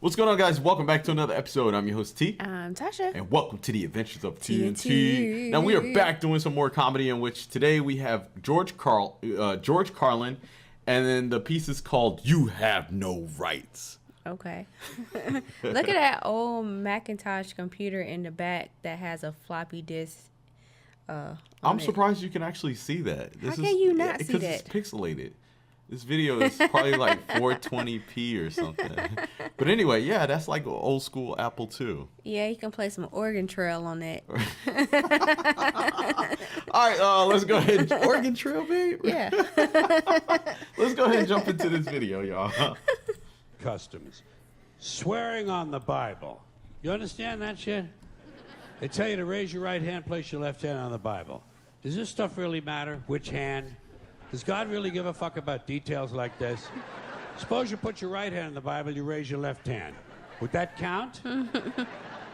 What's going on, guys? Welcome back to another episode. I'm your host, T. I'm Tasha. And welcome to the Adventures of TNT. TNT. Now, we are back doing some more comedy, in which today we have George Carlin, and then the piece is called You Have No Rights. Okay. Look at that old Macintosh computer in the back that has a floppy disk. I'm surprised you can actually see that. How can you not see that? Because it's pixelated. This video is probably like 420p or something. But anyway, yeah, that's like an old school Apple II. Yeah, you can play some Oregon Trail on that. All right, let's go ahead. Oregon Trail, babe? Yeah. Let's go ahead and jump into this video, y'all. Customs. Swearing on the Bible. You understand that shit? They tell you to raise your right hand, place your left hand on the Bible. Does this stuff really matter? Which hand? Does God really give a fuck about details like this? Suppose you put your right hand in the Bible, you raise your left hand. Would that count?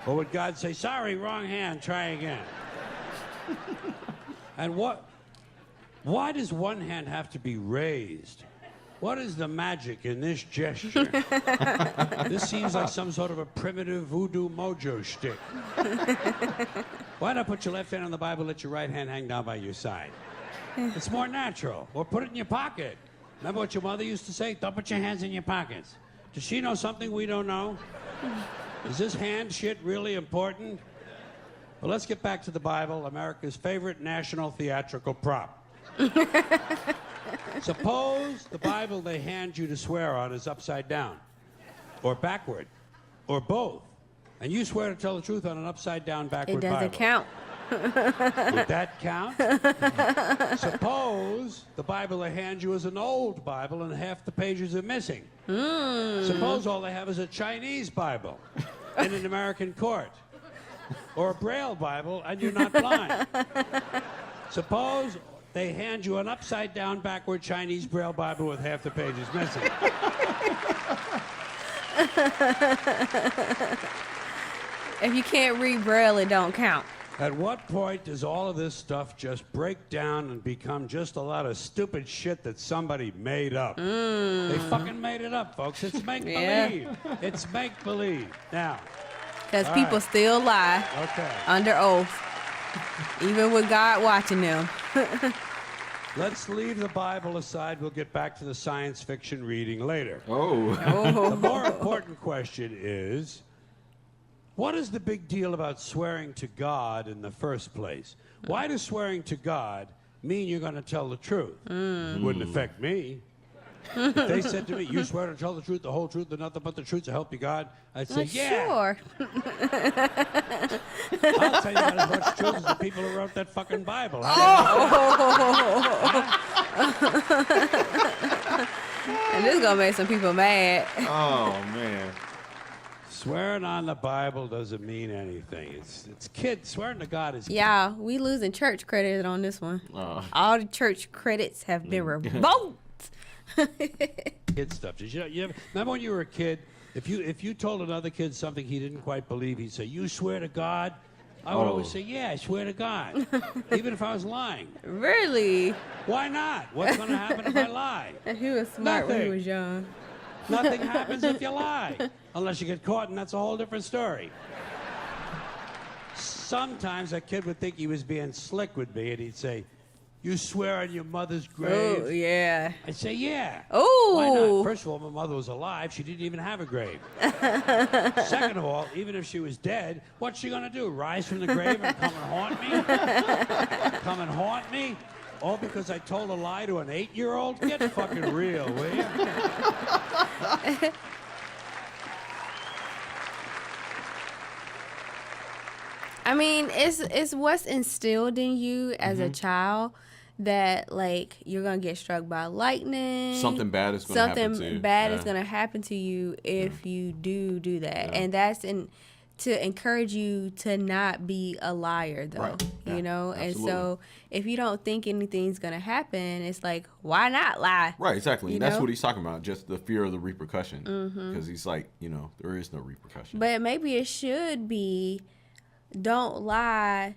Or would God say, sorry, wrong hand, try again? And why does one hand have to be raised? What is the magic in this gesture? This seems like some sort of a primitive voodoo mojo shtick. Why not put your left hand on the Bible, let your right hand hang down by your side? It's more natural. Or put it in your pocket. Remember what your mother used to say? Don't put your hands in your pockets. Does she know something we don't know? Is this hand shit really important? Well, let's get back to the Bible, America's favorite national theatrical prop. Suppose the Bible they hand you to swear on is upside down, or backward, or both, and you swear to tell the truth on an upside down, backward Bible. It doesn't count. Would that count? Suppose the Bible they hand you is an old Bible and half the pages are missing. Suppose all they have is a Chinese Bible in an American court, or a Braille Bible and you're not blind. Suppose they hand you an upside-down, backward Chinese Braille Bible with half the pages missing. If you can't read Braille, it don't count. At what point does all of this stuff just break down and become just a lot of stupid shit that somebody made up? They fucking made it up, folks. It's make-believe. Yeah. It's make-believe. Now. Because people still lie under oath, even with God watching them. Let's leave the Bible aside. We'll get back to the science fiction reading later. Oh. The more important question is, what is the big deal about swearing to God in the first place? Why does swearing to God mean you're going to tell the truth? It wouldn't affect me. If they said to me, you swear to tell the truth, the whole truth, and nothing but the truth to help you God, I'd say, yeah. Sure. I'll tell you about as much truth as the people who wrote that fucking Bible. And this is going to make some people mad. Oh, man. Swearing on the Bible doesn't mean anything. It's kids. Swearing to God is... Yeah, we losing church credit on this one. All the church credits have been revoked. Kid stuff. Did you remember when you were a kid, if you told another kid something he didn't quite believe, he'd say, you swear to God? I would always say, yeah, I swear to God. Even if I was lying. Really? Why not? What's going to happen if I lie? He was smart when he was young. Nothing happens if you lie. Unless you get caught, and that's a whole different story. Sometimes a kid would think he was being slick with me, and he'd say, you swear on your mother's grave? Oh, yeah. I'd say, yeah. Oh. Why not? First of all, my mother was alive. She didn't even have a grave. Second of all, even if she was dead, what's she going to do? Rise from the grave and come and haunt me? Come and haunt me? All because I told a lie to an 8-year-old? Get fucking real, will you? I mean, it's what's instilled in you as a child that, like, you're going to get struck by lightning. Something bad is going to happen to you. Something bad is going to happen to you if you do that. Yeah. And that's to encourage you to not be a liar, though. Right. Yeah, you know? absolutely. And so if you don't think anything's going to happen, it's like, why not lie? Right, exactly. You That's know? what he's talking about, just the fear of the repercussion. Because he's like, there is no repercussion. But maybe it should be, don't lie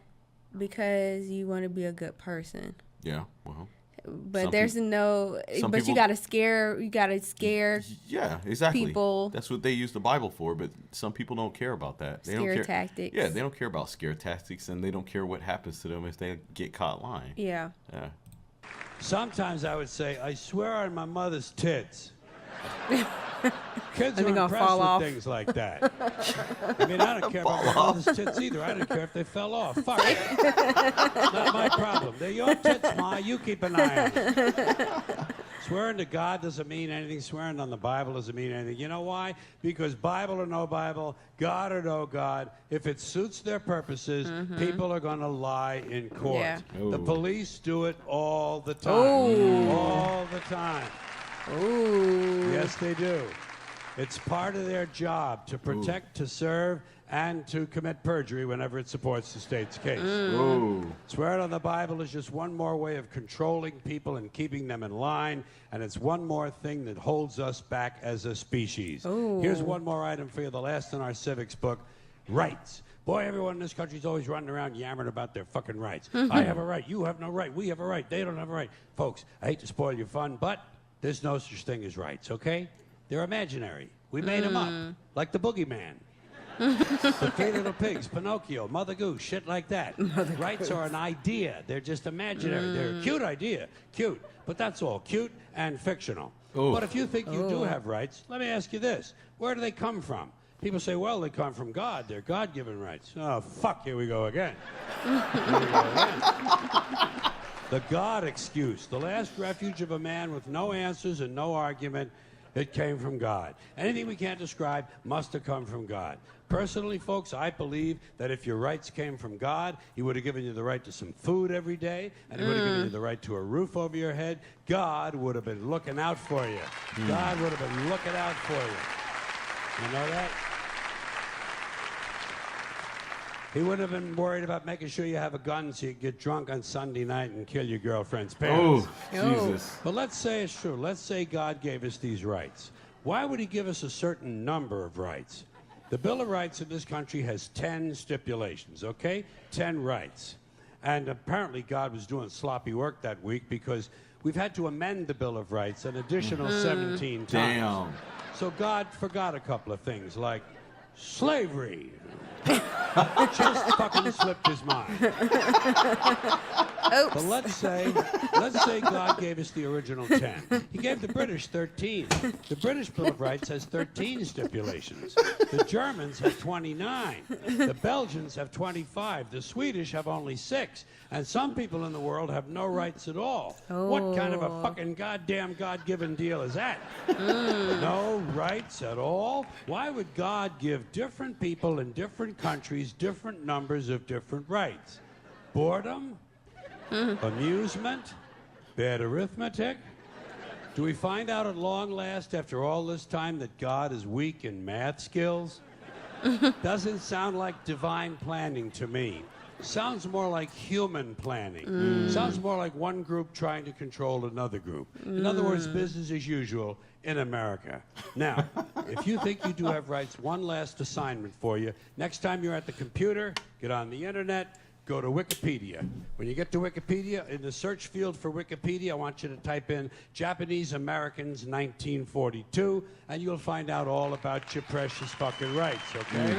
because you want to be a good person. Yeah, well. but Some there's no. some But people- you gotta scare. You gotta scare. Yeah, exactly. People. That's what they use the Bible for, but some people don't care about that. They don't Scare care. tactics. Yeah, they don't care about scare tactics, and they don't care what happens to them if they get caught lying. Yeah. Yeah. Sometimes I would say, I swear on my mother's tits. Kids Are are they gonna impressed fall with off? things like that. I mean, I don't care about my mother's tits either. I don't care if they fell off. Fuck it. Not my problem. They're your tits, Ma. You keep an eye on them. Swearing to God doesn't mean anything. Swearing on the Bible doesn't mean anything. You know why? Because Bible or no Bible, God or no God, if it suits their purposes, people are going to lie in court. Yeah. The Ooh. police do it all the time. Ooh. All the time. Ooh. Yes, they do. It's part of their job to protect, to serve, and to commit perjury whenever it supports the state's case. Ooh. Swearing on the Bible is just one more way of controlling people and keeping them in line, and it's one more thing that holds us back as a species. Ooh. Here's one more item for you, the last in our civics book, rights. Boy, everyone in this country is always running around yammering about their fucking rights. I have a right, you have no right, we have a right, they don't have a right. Folks, I hate to spoil your fun, but there's no such thing as rights, okay? They're imaginary. We made them up, like the boogeyman. The Three Little Pigs, Pinocchio, Mother Goose, shit like that. Rights are an idea. They're just imaginary. They're a cute idea. Cute. But that's all. Cute and fictional. Ooh. But if you think you do have rights, let me ask you this. Where do they come from? People say, well, they come from God. They're God-given rights. Oh, fuck, here we go again. Here we go again. The God excuse, the last refuge of a man with no answers and no argument. It came from God. Anything we can't describe must have come from God. Personally, folks, I believe that if your rights came from God, He would have given you the right to some food every day, and He would have given you the right to a roof over your head. God would have been looking out for you. God would have been looking out for you. You know that? He would have been worried about making sure you have a gun so you could get drunk on Sunday night and kill your girlfriend's parents. Oh, Jesus. But let's say it's true. Let's say God gave us these rights. Why would He give us a certain number of rights? The Bill of Rights in this country has 10 stipulations, okay? 10 rights. And apparently God was doing sloppy work that week because we've had to amend the Bill of Rights an additional 17 times. Damn. So God forgot a couple of things like slavery. Just fucking slipped his mind. Oops. But let's say God gave us the original 10. He gave the British 13. The British Bill of Rights has 13 stipulations. The Germans have 29. The Belgians have 25. The Swedish have only 6. And some people in the world have no rights at all. What kind of a fucking goddamn God-given deal is that? No rights at all? Why would God give different people in different countries different numbers of different rights? Boredom? Amusement? Bad arithmetic? Do we find out at long last, after all this time, that God is weak in math skills? Doesn't sound like divine planning to me. Sounds more like human planning. Sounds more like one group trying to control another group. In other words, business as usual in America. Now, if you think you do have rights, one last assignment for you. Next time you're at the computer, get on the internet, go to Wikipedia. When you get to Wikipedia, in the search field for Wikipedia, I want you to type in Japanese Americans 1942, and you'll find out all about your precious fucking rights, okay?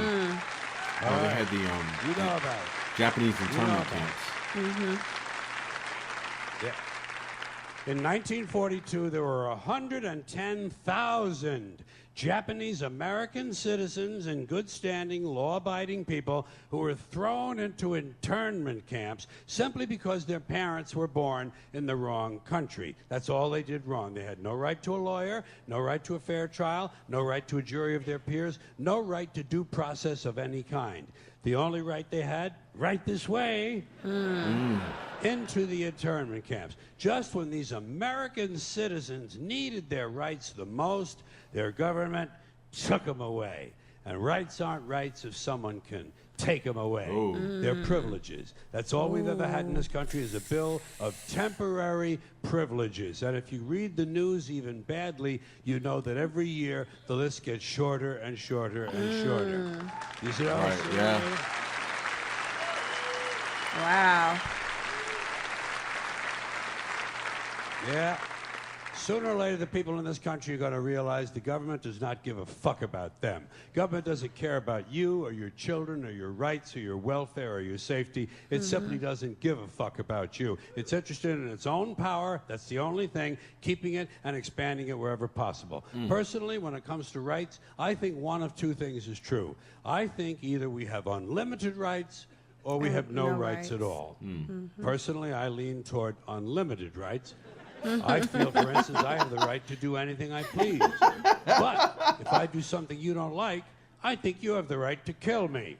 Oh, they had the You know about it. Japanese internment about camps. Yeah. In 1942, there were 110,000 Japanese American citizens and good standing, law-abiding people who were thrown into internment camps simply because their parents were born in the wrong country. That's all they did wrong. They had no right to a lawyer, no right to a fair trial, no right to a jury of their peers, no right to due process of any kind. The only right they had, right this way, into the internment camps. Just when these American citizens needed their rights the most, their government took them away. And rights aren't rights if someone can take them away. They're privileges. That's all we've ever had in this country is a bill of temporary privileges. And if you read the news even badly, you know that every year the list gets shorter and shorter and shorter. You see what I'm Right, saying? yeah. Yeah. Sooner or later, the people in this country are going to realize the government does not give a fuck about them. Government doesn't care about you or your children or your rights or your welfare or your safety. It simply doesn't give a fuck about you. It's interested in its own power. That's the only thing, keeping it and expanding it wherever possible. Personally, when it comes to rights, I think one of two things is true. I think either we have unlimited rights or we have no rights at all. Personally, I lean toward unlimited rights. I feel, for instance, I have the right to do anything I please. But if I do something you don't like, I think you have the right to kill me.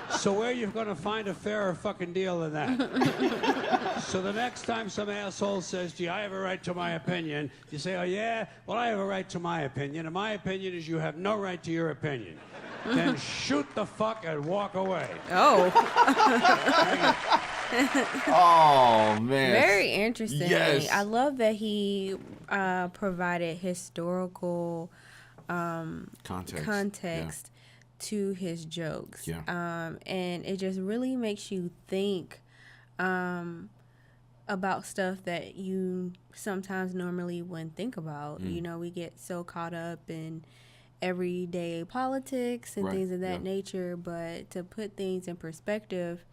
So where are you going to find a fairer fucking deal than that? So the next time some asshole says, gee, I have a right to my opinion, you say, oh yeah? Well, I have a right to my opinion, and my opinion is you have no right to your opinion. Then shoot the fuck and walk away. Oh. Oh man, Very interesting. Yes. I love that he provided historical context to his jokes. Yeah. And it just really makes you think about stuff that you sometimes normally wouldn't think about. You know, we get so caught up in everyday politics and things of that nature, but to put things in perspective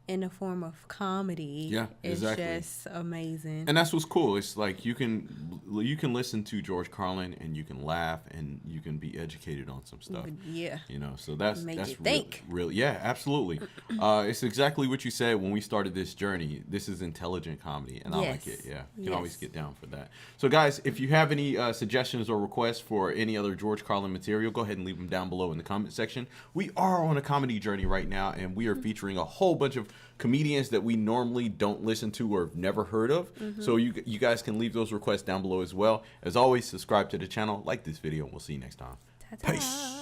in the form of comedy, it's just amazing. And that's what's cool. It's like you can listen to George Carlin and you can laugh and you can be educated on some stuff. Yeah, you know, so that's think. real. Yeah, absolutely. It's exactly what you said when we started this journey. This is intelligent comedy, and I like it. Yeah, you can always get down for that. So, guys, if you have any suggestions or requests for any other George Carlin material, go ahead and leave them down below in the comment section. We are on a comedy journey right now, and we are featuring a whole bunch of comedians that we normally don't listen to or have never heard of. So you guys can leave those requests down below as well. As always, subscribe to the channel, like this video, and we'll see you next time. Ta-ta. Peace.